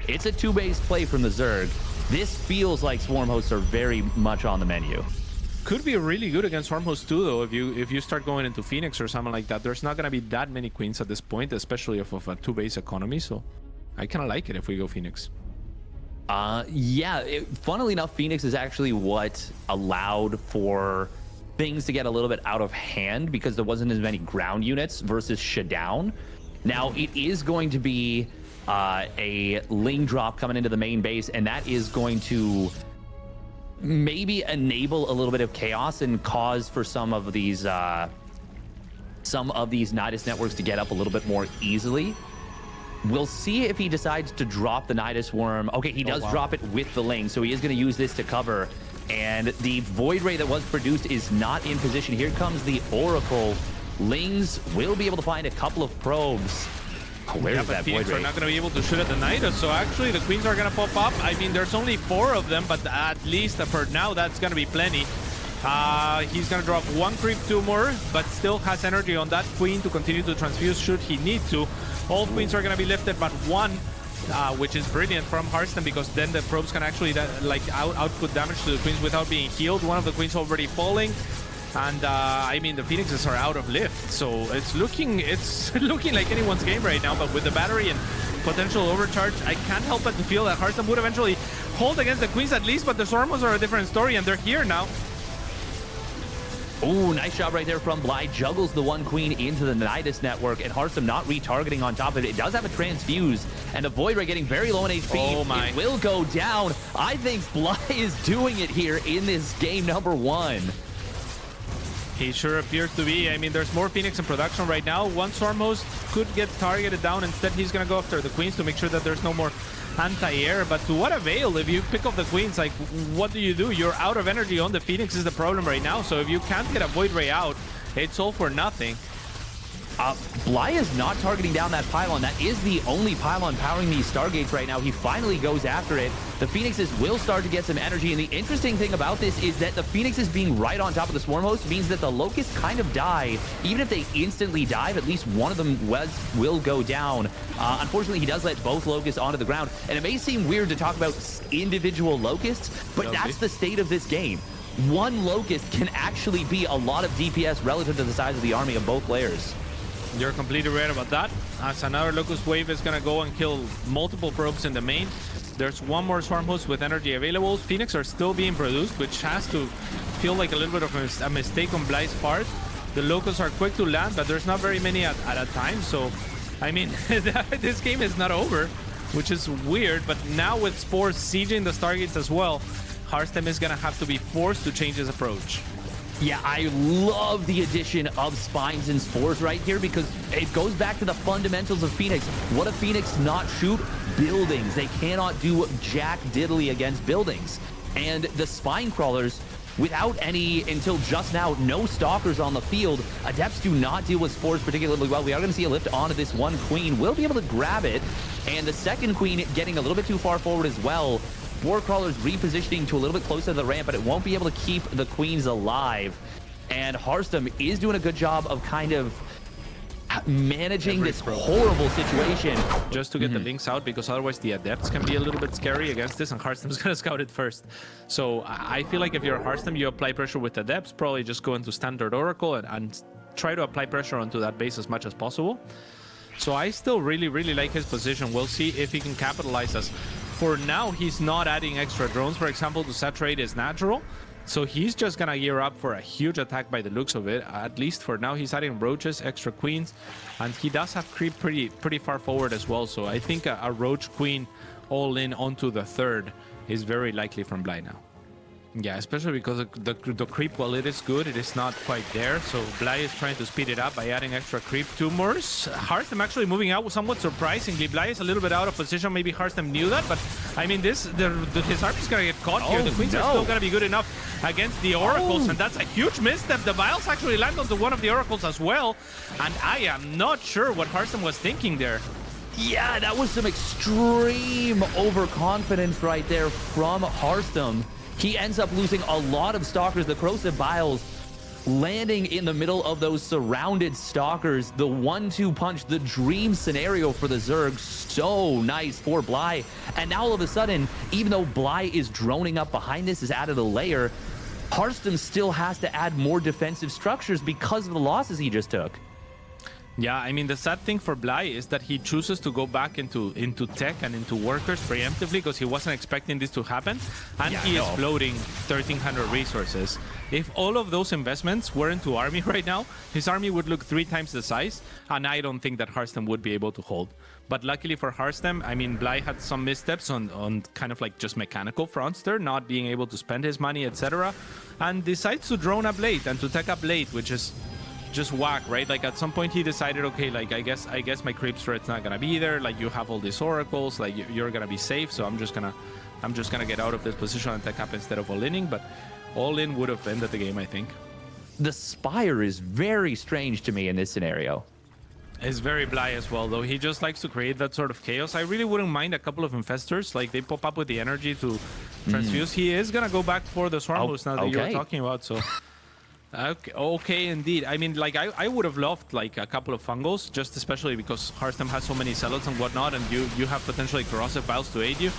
It's a 2-base play from the Zerg. This feels like Swarm Hosts are very much on the menu. Could be really good against Swarm Host too, though. If you start going into Phoenix or something like that, there's not gonna be that many queens at this point, especially off of a 2-base economy. So I kind of like it if we go Phoenix. Yeah, funnily enough, Phoenix is actually what allowed for things to get a little bit out of hand because there wasn't as many ground units versus Shutdown. Now it is going to be a Ling drop coming into the main base, and that is going to maybe enable a little bit of chaos and cause for some of these Nidus networks to get up a little bit more easily. We'll see if he decides to drop the Nidus Worm. Okay, he does drop it with the Ling, so he is going to use this to cover. And the Void Ray that was produced is not in position. Here comes the Oracle. Lings will be able to find a couple of probes. Oh, where's that Phoenix Void Ray? are not going to be able to shoot at the Nidus, so actually the Queens are going to pop up. I mean, there's only 4 of them, but at least for now, that's going to be plenty. He's going to drop 1 creep, 2 more, but still has energy on that Queen to continue to transfuse should he need to. All Queens are going to be lifted but 1, which is brilliant from Harstem, because then the probes can actually output damage to the Queens without being healed. One of the Queens already falling. And I mean, the Phoenixes are out of lift, so it's looking like anyone's game right now. But with the battery and potential overcharge, I can't help but to feel that Harstem would eventually hold against the Queens at least. But the Sormos are a different story, and they're here now. Ooh, nice job right there from Bly. Juggles the 1 Queen into the Nidus network, and Harstem not retargeting on top of it. It does have a transfuse, and the Void Ray getting very low in HP. Oh my. It will go down. I think Bly is doing it here in this game number 1. He sure appears to be. I mean, there's more Phoenix in production right now. One Storm Host could get targeted down. Instead, he's going to go after the Queens to make sure that there's no more anti-air. But to what avail if you pick off the Queens? Like, what do? You're out of energy on the Phoenix is the problem right now. So if you can't get a Void Ray out, it's all for nothing. Bly is not targeting down that pylon. That is the only pylon powering these Stargates right now. He finally goes after it. The Phoenixes will start to get some energy, and the interesting thing about this is that the Phoenixes being right on top of the Swarm Host means that the Locusts kind of die. Even if they instantly dive, at least one of them will go down. Unfortunately, he does let both Locusts onto the ground, and it may seem weird to talk about individual Locusts, but that's the state of this game. One Locust can actually be a lot of DPS relative to the size of the army of both players. You're completely right about that. As another Locust Wave is going to go and kill multiple probes in the main. There's one more Swarm Host with energy available. Phoenix are still being produced, which has to feel like a little bit of a mistake on Bly's part. The Locusts are quick to land, but there's not very many at a time. So, I mean, this game is not over, which is weird. But now with Spores sieging the Stargates as well, Harstem is going to have to be forced to change his approach. Yeah, I love the addition of Spines and Spores right here because it goes back to the fundamentals of Phoenix. What do Phoenix not shoot? Buildings. They cannot do jack diddly against buildings. And the Spine Crawlers, without any, until just now, no Stalkers on the field, Adepts do not deal with Spores particularly well. We are going to see a lift onto this 1 Queen. We'll be able to grab it. And the 2nd Queen getting a little bit too far forward as well. War Crawlers repositioning to a little bit closer to the ramp, but it won't be able to keep the Queens alive. And Harstem is doing a good job of kind of managing this horrible situation. Just to get the links out, because otherwise the Adepts can be a little bit scary against this, and Harstem's going to scout it first. So I feel like if you're Harstem, you apply pressure with Adepts, probably just go into Standard Oracle and try to apply pressure onto that base as much as possible. So I still really like his position. We'll see if he can capitalize us. For now, he's not adding extra drones, for example, to saturate his natural. So he's just going to gear up for a huge attack by the looks of it. At least for now, he's adding Roaches, extra Queens. And he does have creep pretty far forward as well. So I think a Roach Queen all in onto the 3rd is very likely from Bly now. Yeah, especially because the creep, while it is good, it is not quite there. So Bly is trying to speed it up by adding extra creep. 2 more. Harstem actually moving out somewhat surprisingly. Bly is a little bit out of position. Maybe Harstem knew that, but I mean, his army is going to get caught here. The Queens are still going to be good enough against the Oracles, and that's a huge misstep. The Vials actually land onto one of the Oracles as well, and I am not sure what Harstem was thinking there. Yeah, that was some extreme overconfidence right there from Harstem. He ends up losing a lot of Stalkers. The Corrosive Biles landing in the middle of those surrounded stalkers. The 1-2 punch, the dream scenario for the Zerg. So nice for Bly. And now all of a sudden, even though Bly is droning up behind this, is added a layer, Harstem still has to add more defensive structures because of the losses he just took. Yeah, I mean, the sad thing for Bly is that he chooses to go back into tech and into workers preemptively because he wasn't expecting this to happen. And yeah, he is floating 1,300 resources. If all of those investments were into army right now, his army would look 3 times the size. And I don't think that Harstem would be able to hold. But luckily for Harstem, I mean, Bly had some missteps on kind of like just mechanical fronts there, not being able to spend his money, etc. And decides to drone up late and to tech up late, which is just whack, right? Like at some point he decided, okay, like I guess my creep threat's not gonna be there. Like you have all these oracles, like you're gonna be safe. So I'm just gonna get out of this position and tech up instead of all-inning. But all-in would have ended the game, I think. The Spire is very strange to me in this scenario. It's very Bly as well, though. He just likes to create that sort of chaos. I really wouldn't mind a couple of infestors. Like they pop up with the energy to transfuse. He is gonna go back for the swarm boost now that you're talking about. So. Okay, indeed. I mean, like, I would have loved, like, a couple of fungals, just especially because Harstem has so many zealots and whatnot, and you have potentially corrosive vials to aid you.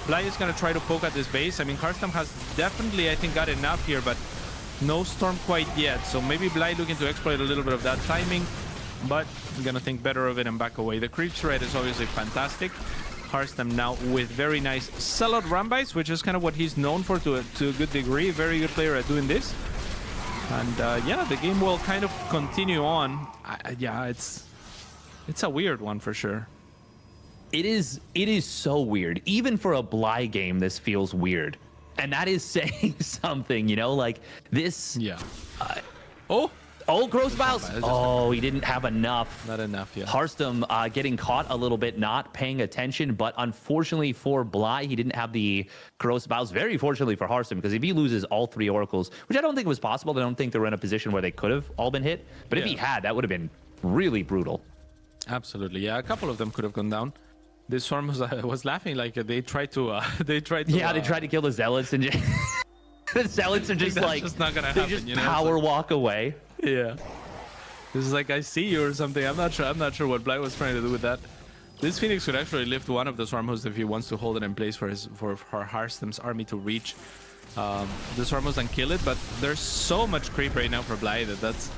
Bly is going to try to poke at this base. I mean, Harstem has definitely, I think, got enough here, but no storm quite yet. So maybe Bly looking to exploit a little bit of that timing, but I'm going to think better of it and back away. The creep threat is obviously fantastic. Harstem now with very nice zealot run-bys, which is kind of what he's known for to a good degree. Very good player at doing this. And yeah, the game will kind of continue on. Yeah, it's a weird one for sure. It is so weird. Even for a Bly game, this feels weird. And that is saying something, you know, like this. Yeah. Oh, gross vials. Oh, he didn't have enough. Not enough, yeah. Harstem getting caught a little bit, not paying attention. But unfortunately for Bly, he didn't have the gross vials. Very fortunately for Harstem, because if he loses all 3 oracles, which I don't think was possible, I don't think they were in a position where they could have all been hit. But if he had, that would have been really brutal. Absolutely, yeah. A couple of them could have gone down. This swarm was laughing like they tried to. Yeah, they tried to kill the zealots and just the zealots are just like just not gonna happen, they just you know? power walk away. Yeah, this is like I see you or something. I'm not sure what Bly was trying to do with that. This Phoenix could actually lift one of the swarm hosts if he wants to hold it in place for Harstem's army to reach the swarm host and kill it. But there's so much creep right now for Bly that's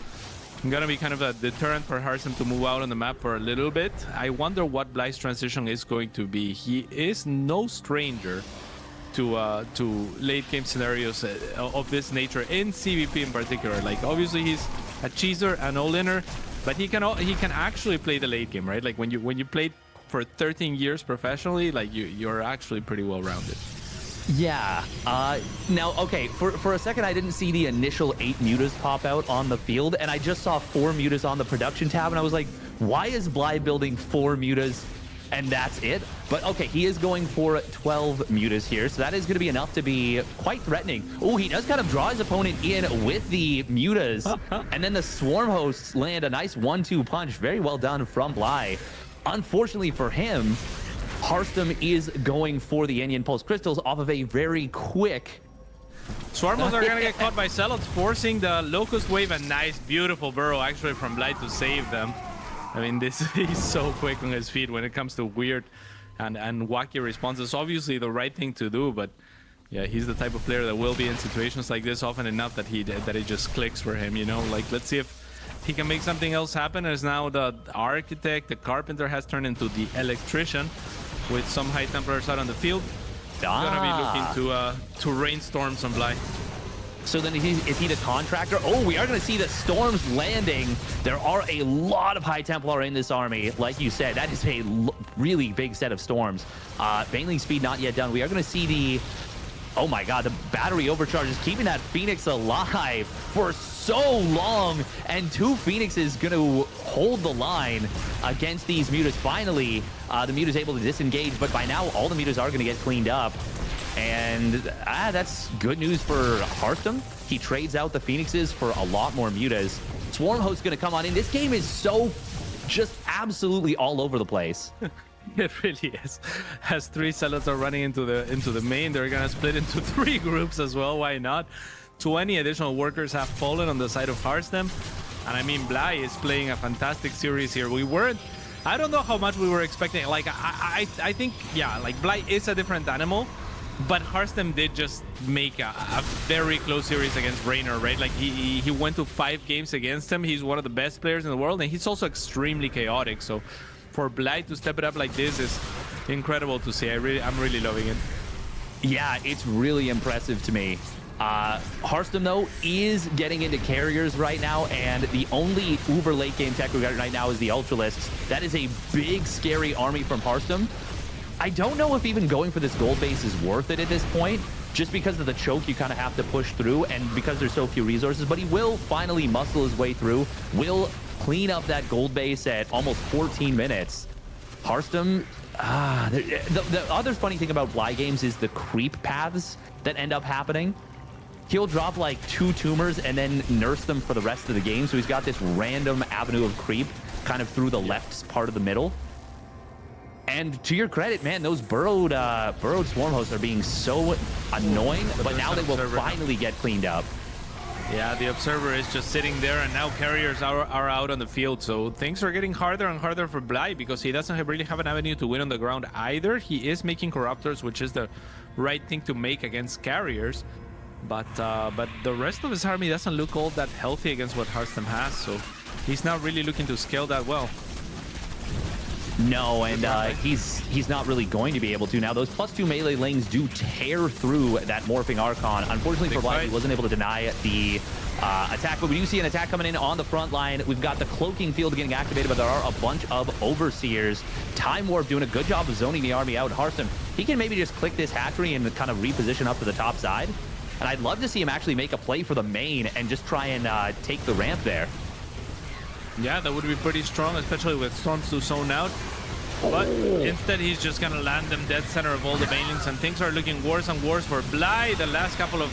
gonna be kind of a deterrent for Harstem to move out on the map for a little bit. I wonder what Bly's transition is going to be. He is no stranger to late game scenarios of this nature in CVP in particular. Like obviously he's a cheeser, an all-inner, but he can actually play the late game, right? Like when you played for 13 years professionally, like you're actually pretty well rounded. Yeah. Now, okay, for a second I didn't see the initial 8 mutas pop out on the field, and I just saw 4 mutas on the production tab, and I was like, why is Bly building 4 mutas and that's it? But okay, he is going for 12 mutas here, so that is going to be enough to be quite threatening. Oh, he does kind of draw his opponent in with the mutas, and then the swarm hosts land a nice 1-2 punch. Very well done from Bly. Unfortunately for him, Harstem is going for the Onion Pulse Crystals off of a very quick... Swarmos are gonna get caught by Zealots, forcing the Locust Wave. A nice, beautiful burrow actually from Bly to save them. I mean, he's so quick on his feet when it comes to weird and wacky responses. Obviously the right thing to do, but yeah, he's the type of player that will be in situations like this often enough that it just clicks for him, you know? Like, let's see if he can make something else happen, as now the Architect, the Carpenter has turned into the Electrician with some High Templars out on the field. Gonna be looking to rain storms on Bly. So then is he the Contractor? Oh, we are going to see the storms landing. There are a lot of High Templar in this army. Like you said, that is a really big set of storms. Baneling speed not yet done. We are going to see the... Oh my god, the battery overcharge is keeping that Phoenix alive for so long. And 2 Phoenixes going to hold the line against these mutas. Finally, the muta's able to disengage, but by now all the mutas are going to get cleaned up. And that's good news for Harstem. He trades out the Phoenixes for a lot more mutas. Swarm Host going to come on in. This game is so just absolutely all over the place. It really is. As 3 Zealots are running into the main, they're gonna split into 3 groups as well. Why not? 20 additional workers have fallen on the side of Harstem. And I mean, Bly is playing a fantastic series here. I don't know how much we were expecting. Like, I think, yeah, like Bly is a different animal. But Harstem did just make a very close series against Raynor, right? Like, he went to 5 games against him. He's one of the best players in the world, and he's also extremely chaotic. So for Bly to step it up like this is incredible to see. I'm really loving it. Yeah, it's really impressive to me. Harstem, though, is getting into carriers right now, and the only uber late game tech we got right now is the Ultralisks. That is a big, scary army from Harstem. I don't know if even going for this gold base is worth it at this point, just because of the choke you kind of have to push through, and because there's so few resources, but he will finally muscle his way through, will clean up that gold base at almost 14 minutes. Harstem, the other funny thing about Bly games is the creep paths that end up happening. He'll drop like 2 tumors and then nurse them for the rest of the game. So he's got this random avenue of creep kind of through the left part of the middle. And to your credit, man, those burrowed swarm hosts are being so annoying, but now they will finally get cleaned up. Yeah, the observer is just sitting there, and now carriers are out on the field. So things are getting harder and harder for Bly because he doesn't really have an avenue to win on the ground either. He is making corruptors, which is the right thing to make against carriers. But the rest of his army doesn't look all that healthy against what Harstem has, so he's not really looking to scale that well. No, and he's not really going to be able to. Now, those +2 melee lanes do tear through that Morphing Archon. Unfortunately for Bly, he wasn't able to deny the attack, but we do see an attack coming in on the front line. We've got the cloaking field getting activated, but there are a bunch of overseers. Time Warp doing a good job of zoning the army out. Harstem, he can maybe just click this hatchery and kind of reposition up to the top side. And I'd love to see him actually make a play for the main and just try and take the ramp there. Yeah, that would be pretty strong, especially with Storms to zone out. But instead, he's just going to land them dead center of all the banelings, and things are looking worse and worse for Bly. The last couple of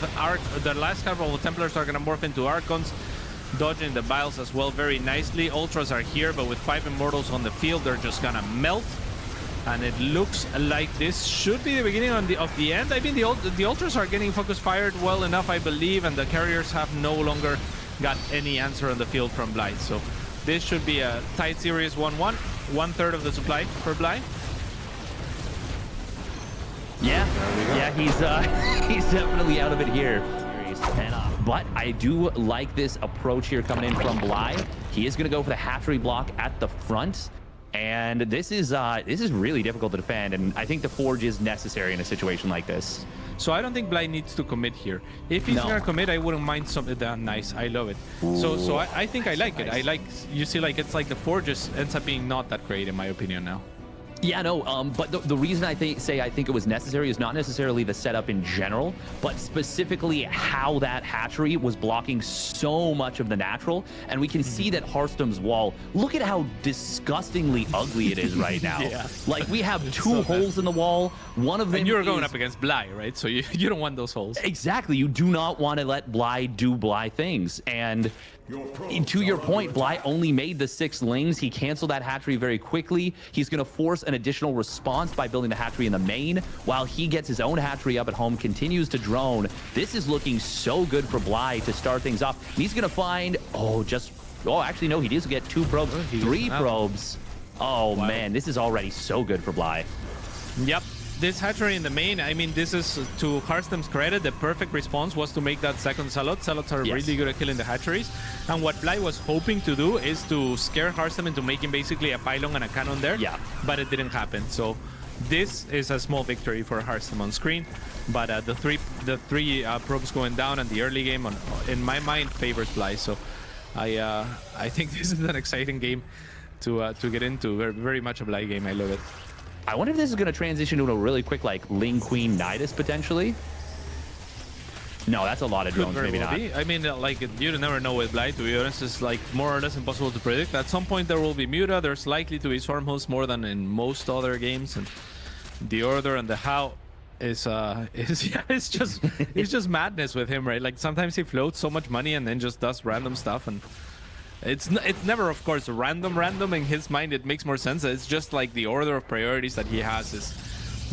Templars are going to morph into Archons, dodging the Biles as well very nicely. Ultras are here, but with 5 Immortals on the field, they're just going to melt. And it looks like this should be the beginning of the end. I mean, the Ultras are getting focus fired well enough, I believe, and the carriers have no longer got any answer on the field from Bly. So this should be a tight series 1-1. 1/3 of the supply for Bly. Yeah, he's definitely out of it here. But I do like this approach here coming in from Bly. He is going to go for the hatchery block at the front. And this is really difficult to defend, and I think the Forge is necessary in a situation like this. So I don't think Bly needs to commit here. If he's gonna commit, I wouldn't mind something that nice. I love it. So I think I like it. I like, you see, like, it's like the Forge just ends up being not that great in my opinion now. Yeah, no, but the reason I think it was necessary is not necessarily the setup in general, but specifically how that hatchery was blocking so much of the natural. And we can see that Harstem's wall, look at how disgustingly ugly it is right now. Yeah. Like, we have 2 holes in the wall. One of them and you're going up against Bly, right? So you don't want those holes. Exactly. You do not want to let Bly do Bly things. And to your point, Bly only made the 6 lings. He canceled that hatchery very quickly. He's going to force an additional response by building the hatchery in the main, while he gets his own hatchery up at home, continues to drone. This is looking so good for Bly to start things off. And he's going to find, actually, no, he does get 2 probes, 3 probes. Oh, wow. Man, this is already so good for Bly. Yep. This hatchery in the main, I mean, this is, to Harstem's credit, the perfect response was to make that second Zealot. Zealots are really good at killing the hatcheries. And what Bly was hoping to do is to scare Harstem into making basically a pylon and a cannon there. Yeah. But it didn't happen. So this is a small victory for Harstem on screen. But the three probes going down and the early game, in my mind, favors Bly. So I think this is an exciting game to get into. Very, very much a Bly game. I love it. I wonder if this is going to transition to a really quick, like, Ling Queen Nidus, potentially. No, that's a lot of drones, maybe not. I mean, like, you never know with Bly, to be honest. It's, like, more or less impossible to predict. At some point, there will be Muta. There's likely to be Swarm Hosts more than in most other games. And the order and the how is it's just madness with him, right? Like, sometimes he floats so much money and then just does random stuff, and it's never, of course, random. In his mind, it makes more sense. It's just like the order of priorities that he has is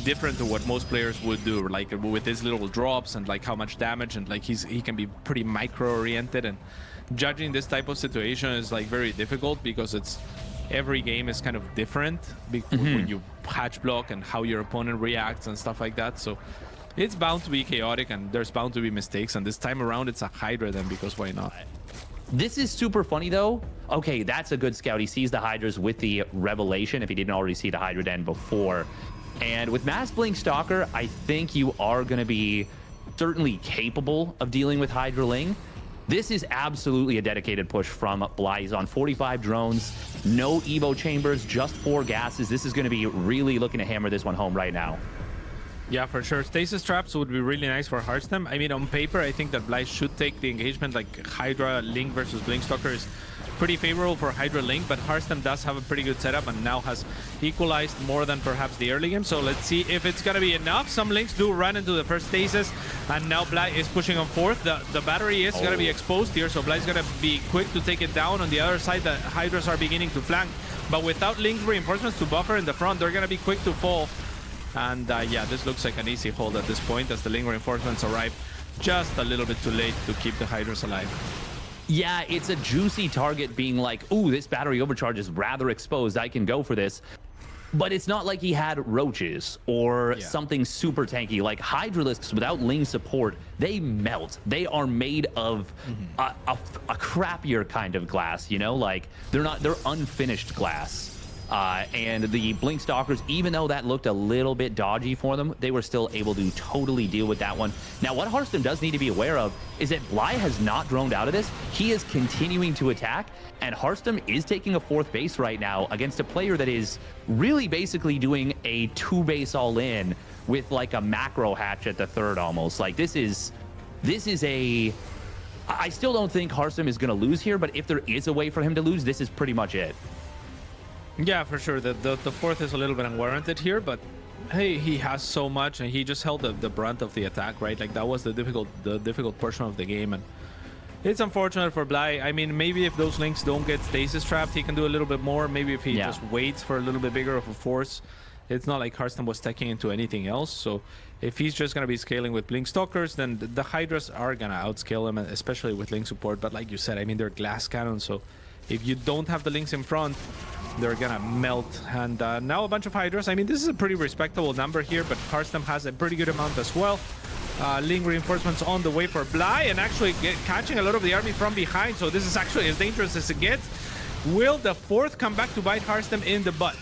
different to what most players would do, like with his little drops and like how much damage, and like he can be pretty micro oriented, and judging this type of situation is like very difficult because it's every game is kind of different when you hatch block and how your opponent reacts and stuff like that. So it's bound to be chaotic and there's bound to be mistakes, and this time around it's a Hydra then, because why not? This is super funny though. Okay, that's a good scout. He sees the Hydras with the Revelation if he didn't already see the Hydra Den before. And with Mass Blink Stalker, I think you are going to be certainly capable of dealing with Hydraling. This is absolutely a dedicated push from Bly. He's on 45 drones, no Evo chambers, just 4 gases. This is going to be really looking to hammer this one home right now. Yeah, for sure. Stasis traps would be really nice for Harstem. I mean, on paper, I think that Bly should take the engagement. Like Hydra Link versus Blinkstalker is pretty favorable for Hydra Link, but Harstem does have a pretty good setup and now has equalized more than perhaps the early game. So let's see if it's going to be enough. Some Links do run into the first stasis, and now Bly is pushing on fourth. The battery is going to be exposed here, so Bly's going to be quick to take it down. On the other side, the Hydras are beginning to flank, but without Link reinforcements to buffer in the front, they're going to be quick to fall. And yeah, this looks like an easy hold at this point as the Link reinforcements arrive just a little bit too late to keep the Hydras alive. Yeah, it's a juicy target being like, ooh, this battery overcharge is rather exposed. I can go for this. But it's not like he had roaches or something super tanky. Like Hydralisks without Ling support, they melt. They are made of a crappier kind of glass, you know? Like they're unfinished glass. And the Blink Stalkers, even though that looked a little bit dodgy for them, they were still able to totally deal with that one. Now, what Harstem does need to be aware of is that Bly has not droned out of this. He is continuing to attack, and Harstem is taking a 4th base right now against a player that is really basically doing a 2-base all-in with like a macro hatch at the 3rd almost. Like this is a... I still don't think Harstem is going to lose here, but if there is a way for him to lose, this is pretty much it. Yeah, for sure. The 4th is a little bit unwarranted here, but hey, he has so much and he just held the brunt of the attack, right? Like that was the difficult portion of the game, and it's unfortunate for Bly. I mean, maybe if those Links don't get stasis trapped, he can do a little bit more. Maybe if he just waits for a little bit bigger of a force. It's not like Harstem was taking into anything else. So if he's just going to be scaling with Blink Stalkers, then the Hydras are going to outscale him, especially with Link support. But like you said, I mean, they're glass cannons, so if you don't have the Links in front, they're gonna melt. And now a bunch of Hydras. I mean, this is a pretty respectable number here, but Harstem has a pretty good amount as well. Link reinforcements on the way for Bly, and actually catching a lot of the army from behind, so this is actually as dangerous as it gets. Will the 4th come back to bite Harstem in the butt?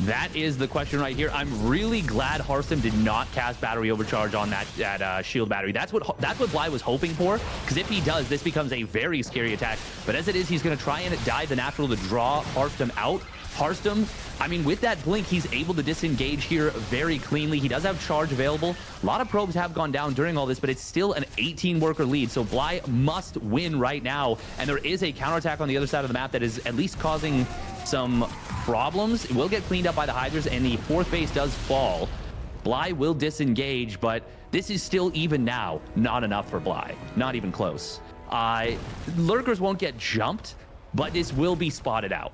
That is the question right here. I'm really glad Harstem did not cast battery overcharge on that shield battery. That's what Bly was hoping for, because if he does, this becomes a very scary attack. But as it is, he's going to try and dive the natural to draw Harstem out. Harstem, I mean, with that blink, he's able to disengage here very cleanly. He does have charge available. A lot of probes have gone down during all this, but it's still an 18-worker lead. So Bly must win right now. And there is a counterattack on the other side of the map that is at least causing some problems. It will get cleaned up by the Hydras, and the 4th base does fall. Bly will disengage, but this is still, even now, not enough for Bly. Not even close. Lurkers won't get jumped, but this will be spotted out.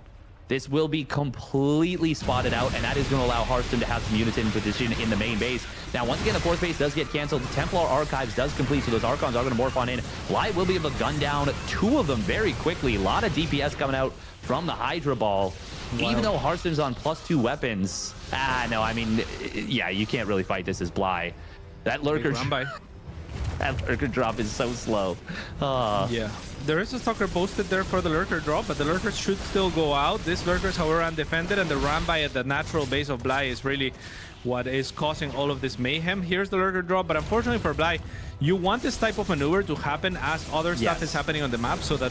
This will be completely spotted out, and that is going to allow Harstem to have some units in position in the main base. Now, once again, the 4th base does get canceled. The Templar Archives does complete, so those Archons are going to morph on in. Bly will be able to gun down 2 of them very quickly. A lot of DPS coming out from the Hydra Ball. Wow. Even though Harstem's on +2 weapons. No, I mean, yeah, you can't really fight this as Bly. That Lurker... That Lurker drop is so slow. Yeah. There is a Stalker posted there for the Lurker drop, but the Lurkers should still go out. This Lurkers, however, undefended, and the Rambai at the natural base of Bly is really what is causing all of this mayhem. Here's the Lurker drop, but unfortunately for Bly, you want this type of maneuver to happen as other stuff is happening on the map, so that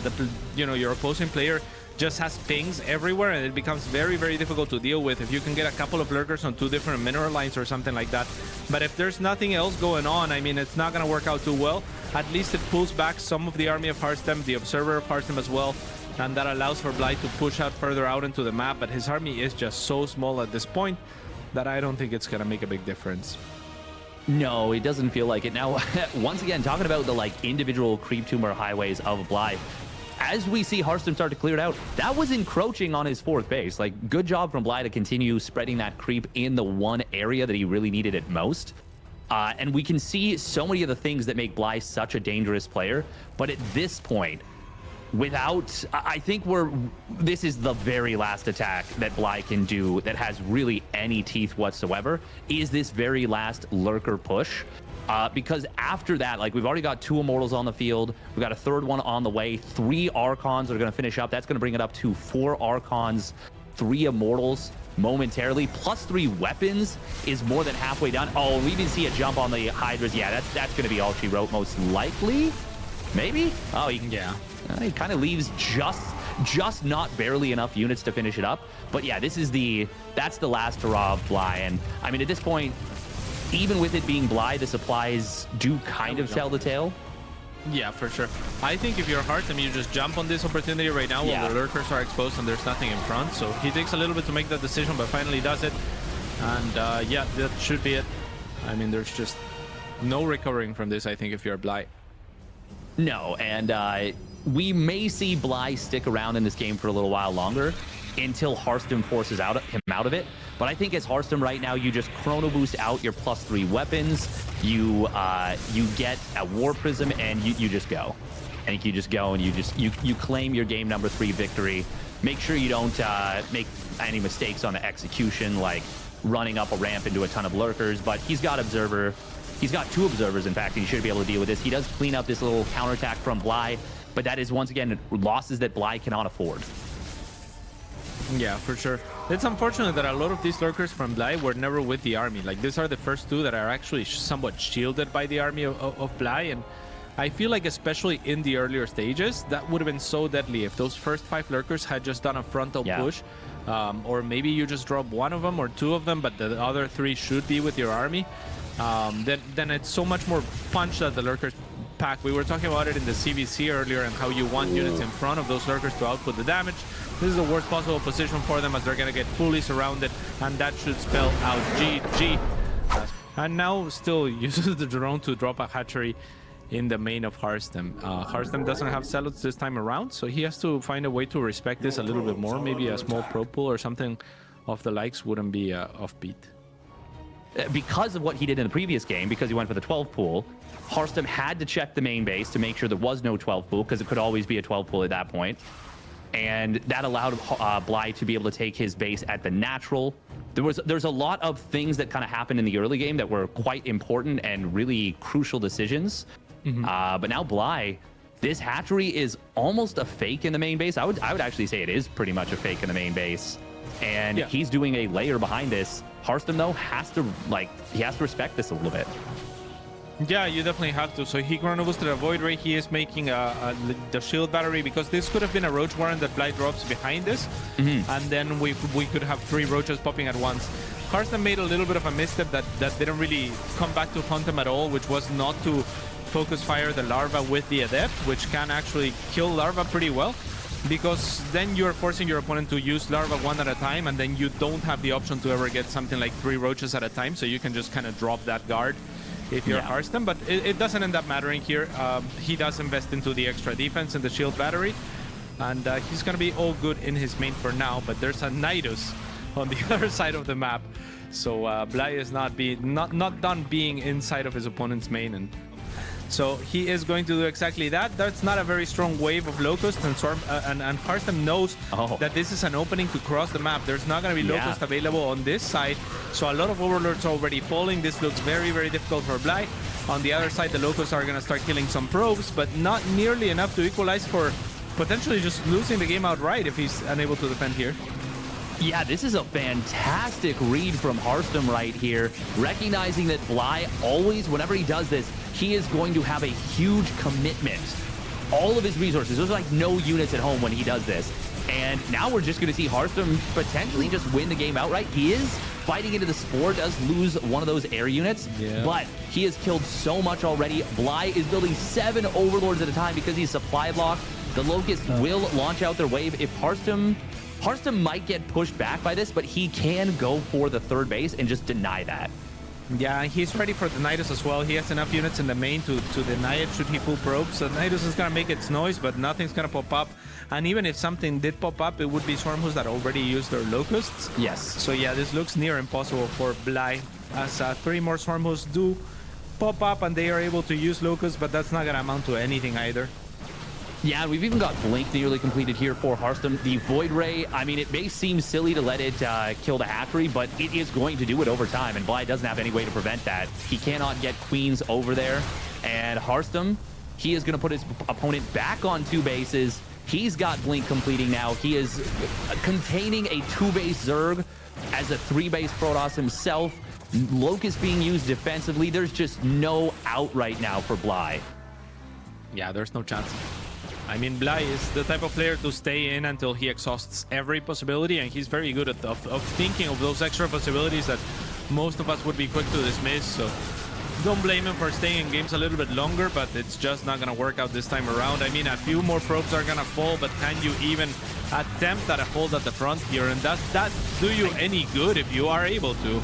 your opposing player just has pings everywhere, and it becomes very, very difficult to deal with if you can get a couple of Lurkers on 2 different mineral lines or something like that. But if there's nothing else going on, I mean, it's not going to work out too well. At least it pulls back some of the army of Harstem, the observer of Harstem as well, and that allows for Bly to push out further out into the map. But his army is just so small at this point that I don't think it's going to make a big difference. No, it doesn't feel like it. Now, once again, talking about the individual creep tumor highways of Bly, as we see Harstem start to clear it out, that was encroaching on his 4th base. Like, good job from Bly to continue spreading that creep in the one area that he really needed it most. And we can see so many of the things that make Bly such a dangerous player. But at this point, I think this is the very last attack that Bly can do that has really any teeth whatsoever, is this very last lurker push. Because after that, like, we've already got 2 Immortals on the field. We've got a 3rd one on the way. 3 Archons are going to finish up. That's going to bring it up to 4 Archons, 3 Immortals momentarily. Plus 3 weapons is more than halfway done. Oh, we even see a jump on the Hydras. Yeah, that's going to be all she wrote most likely. Maybe? Oh, he can. Yeah. He kind of leaves just not barely enough units to finish it up. But yeah, that's the last hurrah of Bly. And I mean, at this point, even with it being Bly, the supplies do kind of tell the tale. Yeah, for sure. I think if you're Harstem, you just jump on this opportunity right now while the lurkers are exposed and there's nothing in front. So he takes a little bit to make that decision, but finally does it. And yeah, that should be it. I mean, there's just no recovering from this, I think, if you're Bly. No, and we may see Bly stick around in this game for a little while longer until Harstem forces him out of it. But I think as Harstem right now, you just chrono boost out your +3 weapons. You get a War Prism and you just go. I think you just go and you claim your game number 3 victory. Make sure you don't make any mistakes on the execution, like running up a ramp into a ton of lurkers. But he's got Observer. He's got 2 Observers, in fact, and he should be able to deal with this. He does clean up this little counterattack from Bly, but that is, once again, losses that Bly cannot afford. Yeah, for sure. It's unfortunate that a lot of these lurkers from Bly were never with the army. Like, these are the first 2 that are actually somewhat shielded by the army of Bly, and I feel like, especially in the earlier stages, that would have been so deadly if those first 5 lurkers had just done a frontal push. Or maybe you just drop 1 of them or 2 of them, but the other 3 should be with your army. Then it's so much more punch that the lurkers pack. We were talking about it in the CVC earlier and how you want units in front of those lurkers to output the damage. This is the worst possible position for them as they're going to get fully surrounded, and that should spell out GG. And now still uses the drone to drop a hatchery in the main of Harstem. Harstem doesn't have Zealots this time around, so he has to find a way to respect this a little bit more. Maybe a small pro pool or something of the likes wouldn't be offbeat. Because of what he did in the previous game, because he went for the 12 pool, Harstem had to check the main base to make sure there was no 12 pool, because it could always be a 12 pool at that point. And that allowed Bly to be able to take his base at the natural. There's a lot of things that kind of happened in the early game that were quite important and really crucial decisions. But now Bly, this hatchery is almost a fake in the main base. I would actually say it is pretty much a fake in the main base. And he's doing a layer behind this. Harstem, though, has to respect this a little bit. Yeah, you definitely have to. So he chrono boosted a Void Ray. He is making the shield battery, because this could have been a Roach Warren that Bly drops behind this. And then we could have 3 Roaches popping at once. Harstem made a little bit of a misstep that didn't really come back to haunt him at all, which was not to focus fire the larva with the Adept, which can actually kill larva pretty well. Because then you're forcing your opponent to use larva 1 at a time, and then you don't have the option to ever get something like 3 roaches at a time, so you can just kind of drop that guard if you're Harstem. But it doesn't end up mattering here. He does invest into the extra defense and the shield battery, and he's going to be all good in his main for now. But there's a Nidus on the other side of the map, so Bly is not done being inside of his opponent's main, and so he is going to do exactly that. That's not a very strong wave of Locust, and Harstem knows that this is an opening to cross the map. There's not going to be Locust available on this side, so a lot of Overlords already falling. This looks very, very difficult for Bly. On the other side, the Locusts are going to start killing some probes, but not nearly enough to equalize for potentially just losing the game outright if he's unable to defend here. Yeah, this is a fantastic read from Harstem right here, recognizing that Bly always, whenever he does this, he is going to have a huge commitment. All of his resources, there's like no units at home when he does this. And now we're just going to see Harstem potentially just win the game outright. He is fighting into the Spore, does lose one of those air units, but he has killed so much already. Bly is building 7 Overlords at a time because he's supply blocked. The Locusts will launch out their wave. If Harstem might get pushed back by this, but he can go for the 3rd base and just deny that. Yeah, he's ready for the Nidus as well. He has enough units in the main to deny it should he pull probes. So Nidus is gonna make its noise, but nothing's gonna pop up. And even if something did pop up, it would be Swarmhoos that already used their locusts. Yes. So yeah, this looks near impossible for Bly, as 3 more Swarmhoos do pop up and they are able to use locusts, but that's not gonna amount to anything either. Yeah, we've even got Blink nearly completed here for Harstem. The Void Ray, I mean, it may seem silly to let it kill the hatchery, but it is going to do it over time, and Bly doesn't have any way to prevent that. He cannot get queens over there, and Harstem, he is going to put his opponent back on 2 bases. He's got Blink completing now. He is containing a 2-base Zerg as a 3-base Protoss himself. Locust being used defensively. There's just no out right now for Bly. Yeah, there's no chance. I mean, Bly is the type of player to stay in until he exhausts every possibility, and he's very good at of thinking of those extra possibilities that most of us would be quick to dismiss. So don't blame him for staying in games a little bit longer, but it's just not going to work out this time around. I mean, a few more probes are going to fall, but can you even attempt at a hold at the front here? And does that do you any good if you are able to?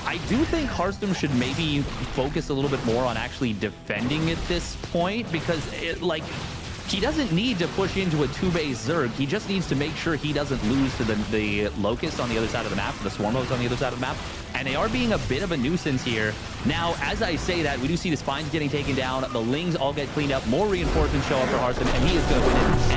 I do think Harstem should maybe focus a little bit more on actually defending at this point, because he doesn't need to push into a 2-base Zerg. He just needs to make sure he doesn't lose to the Locust on the other side of the map, the Swarmos on the other side of the map. And they are being a bit of a nuisance here. Now, as I say that, we do see the spines getting taken down. The Lings all get cleaned up. More reinforcements show up for Harstem, and he is going to win it.